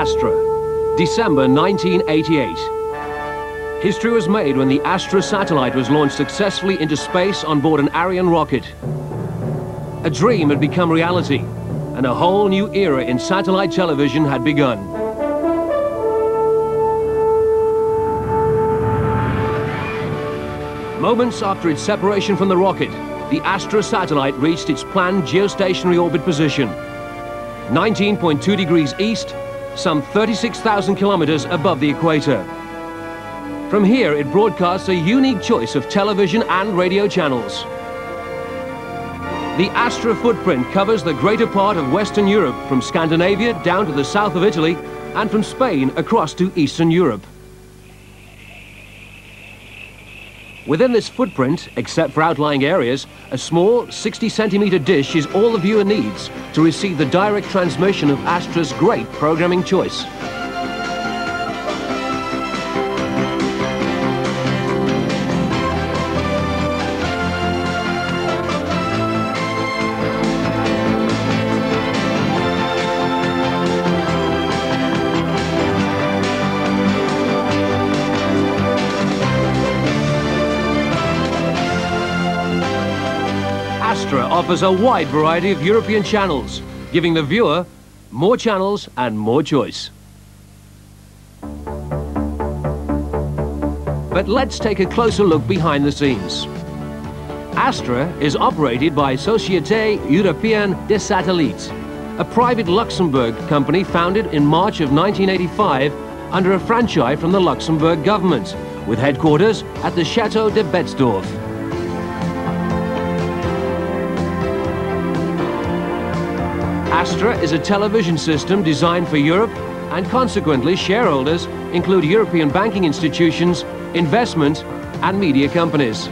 Astra, December 1988. History was made when the Astra satellite was launched successfully into space on board an Ariane rocket. A dream had become reality, and a whole new era in satellite television had begun. Moments after its separation from the rocket, the Astra satellite reached its planned geostationary orbit position, 19.2 degrees east, some 36,000 kilometers above the equator. From here, it broadcasts a unique choice of television and radio channels. The Astra footprint covers the greater part of Western Europe, from Scandinavia down to the south of Italy, and from Spain across to Eastern Europe. Within this footprint, except for outlying areas, a small 60-centimeter dish is all the viewer needs to receive the direct transmission of Astra's great programming choice. Astra offers a wide variety of European channels, giving the viewer more channels and more choice. But let's take a closer look behind the scenes. Astra is operated by Société Européenne des Satellites, a private Luxembourg company founded in March of 1985 under a franchise from the Luxembourg government, with headquarters at the Château de Betzdorf. Astra is a television system designed for Europe, and consequently shareholders include European banking institutions, investment and media companies.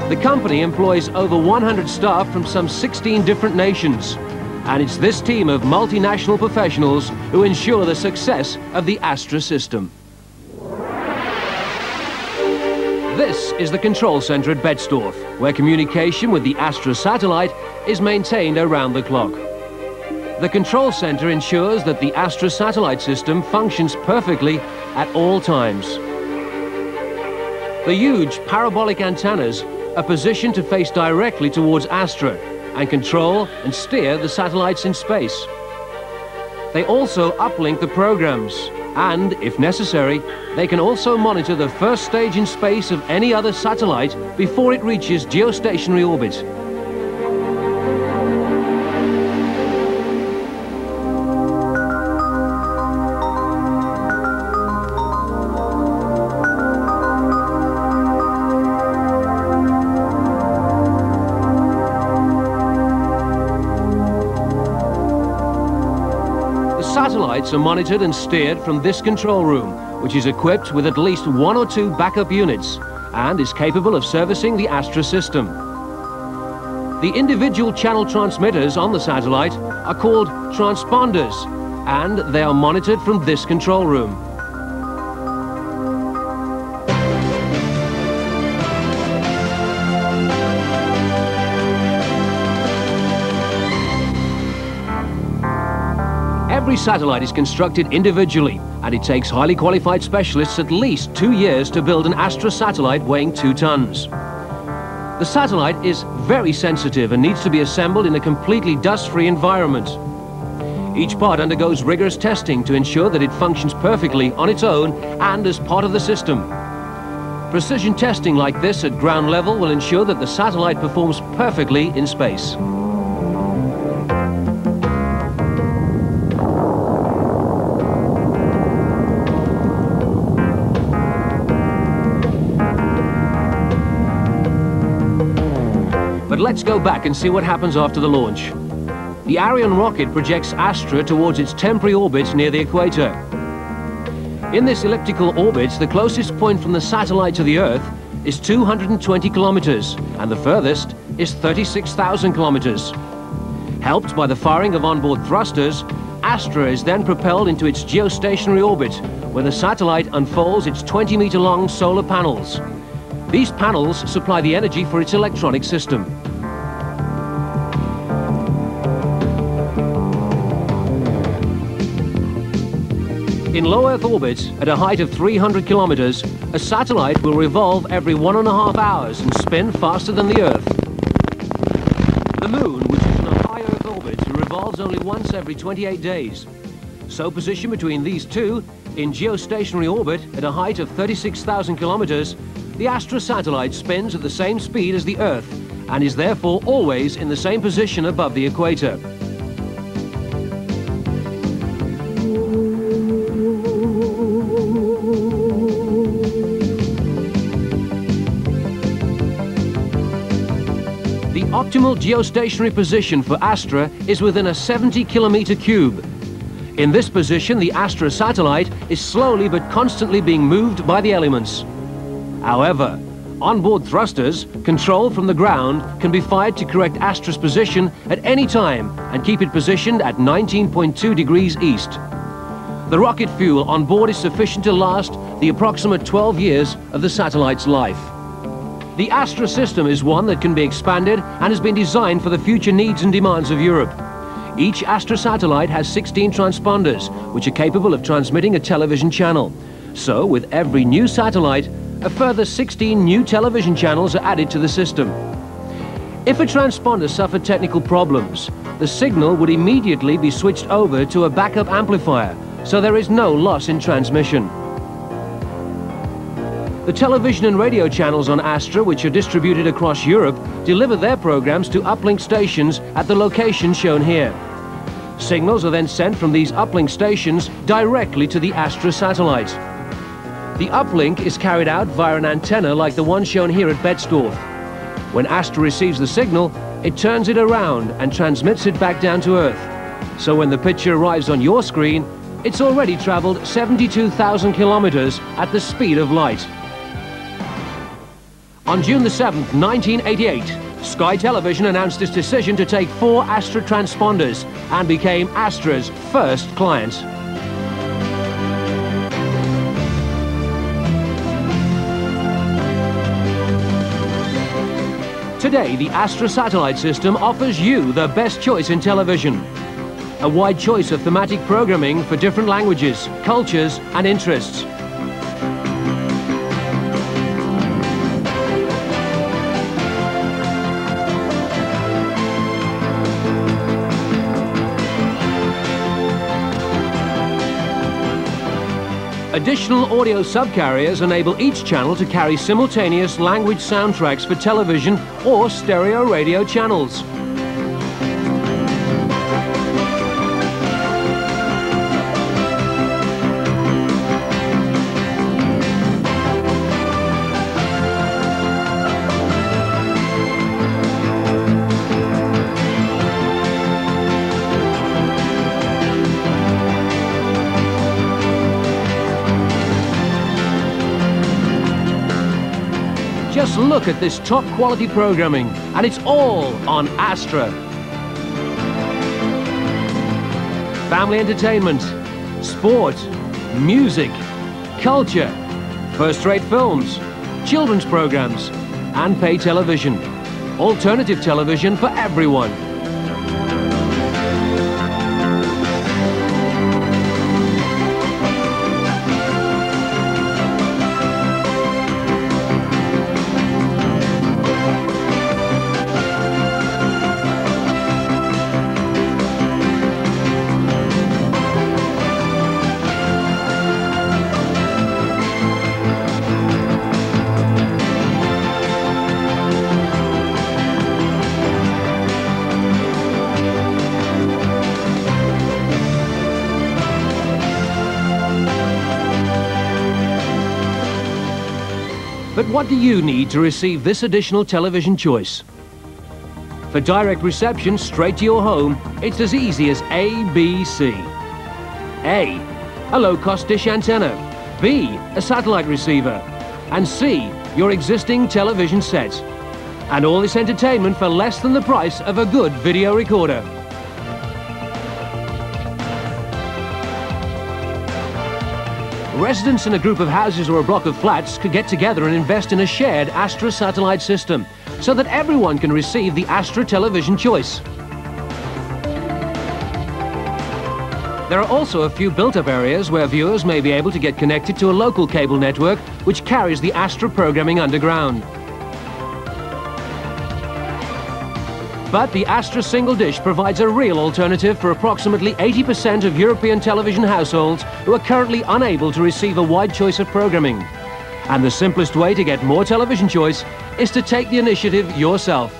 The company employs over 100 staff from some 16 different nations, and it's this team of multinational professionals who ensure the success of the Astra system. This is the control center at Betzdorf, where communication with the Astra satellite is maintained around the clock. The control center ensures that the Astra satellite system functions perfectly at all times. The huge parabolic antennas are positioned to face directly towards Astra and control and steer the satellites in space. They also uplink the programs, and, if necessary, they can also monitor the first stage in space of any other satellite before it reaches geostationary orbit. Satellites are monitored and steered from this control room, which is equipped with at least 1 or 2 backup units and is capable of servicing the Astra system. The individual channel transmitters on the satellite are called transponders, and they are monitored from this control room. Every satellite is constructed individually, and it takes highly qualified specialists at least 2 years to build an Astra satellite weighing 2 tons. The satellite is very sensitive and needs to be assembled in a completely dust-free environment. Each part undergoes rigorous testing to ensure that it functions perfectly on its own and as part of the system. Precision testing like this at ground level will ensure that the satellite performs perfectly in space. But let's go back and see what happens after the launch. The Ariane rocket projects Astra towards its temporary orbit near the equator. In this elliptical orbit, the closest point from the satellite to the Earth is 220 kilometers, and the furthest is 36,000 kilometers. Helped by the firing of onboard thrusters, Astra is then propelled into its geostationary orbit, where the satellite unfolds its 20-meter-long solar panels. These panels supply the energy for its electronic system. In low Earth orbit, at a height of 300 kilometers, a satellite will revolve every 1.5 hours and spin faster than the Earth. The Moon, which is in a high Earth orbit, revolves only once every 28 days. So positioned between these two, in geostationary orbit at a height of 36,000 kilometers, the Astra satellite spins at the same speed as the Earth and is therefore always in the same position above the equator. The optimal geostationary position for Astra is within a 70-kilometer cube. In this position, the Astra satellite is slowly but constantly being moved by the elements. However, onboard thrusters, controlled from the ground, can be fired to correct Astra's position at any time and keep it positioned at 19.2 degrees east. The rocket fuel on board is sufficient to last the approximate 12 years of the satellite's life. The Astra system is one that can be expanded and has been designed for the future needs and demands of Europe. Each Astra satellite has 16 transponders, which are capable of transmitting a television channel. So, with every new satellite, a further 16 new television channels are added to the system. If a transponder suffered technical problems, the signal would immediately be switched over to a backup amplifier, so there is no loss in transmission. The television and radio channels on Astra, which are distributed across Europe, deliver their programs to uplink stations at the location shown here. Signals are then sent from these uplink stations directly to the Astra satellite. The uplink is carried out via an antenna like the one shown here at Betzdorf. When Astra receives the signal, it turns it around and transmits it back down to Earth. So when the picture arrives on your screen, it's already traveled 72,000 kilometers at the speed of light. On June the 7th, 1988, Sky Television announced its decision to take 4 Astra transponders and became Astra's first client. Today, the Astra satellite system offers you the best choice in television. A wide choice of thematic programming for different languages, cultures, and interests. Additional audio subcarriers enable each channel to carry simultaneous language soundtracks for television or stereo radio channels. Just look at this top quality programming, and it's all on Astra. Family entertainment, sport, music, culture, first-rate films, children's programs, and pay television. Alternative television for everyone. But what do you need to receive this additional television choice? For direct reception straight to your home, it's as easy as A, B, C. A, a low-cost dish antenna. B, a satellite receiver. And C, your existing television set. And all this entertainment for less than the price of a good video recorder. Residents in a group of houses or a block of flats could get together and invest in a shared Astra satellite system so that everyone can receive the Astra television choice. There are also a few built-up areas where viewers may be able to get connected to a local cable network which carries the Astra programming underground. But the Astra single dish provides a real alternative for approximately 80% of European television households who are currently unable to receive a wide choice of programming. And the simplest way to get more television choice is to take the initiative yourself.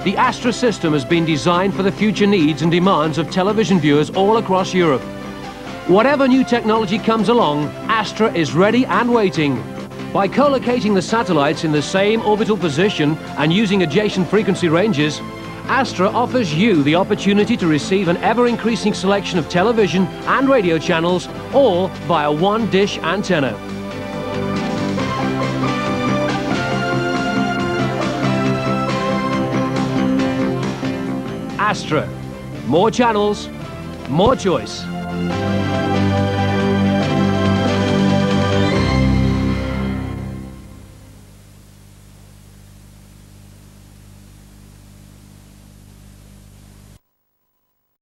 The Astra system has been designed for the future needs and demands of television viewers all across Europe. Whatever new technology comes along, Astra is ready and waiting. By co-locating the satellites in the same orbital position and using adjacent frequency ranges, Astra offers you the opportunity to receive an ever-increasing selection of television and radio channels, all via one dish antenna. Astra. More channels, more choice.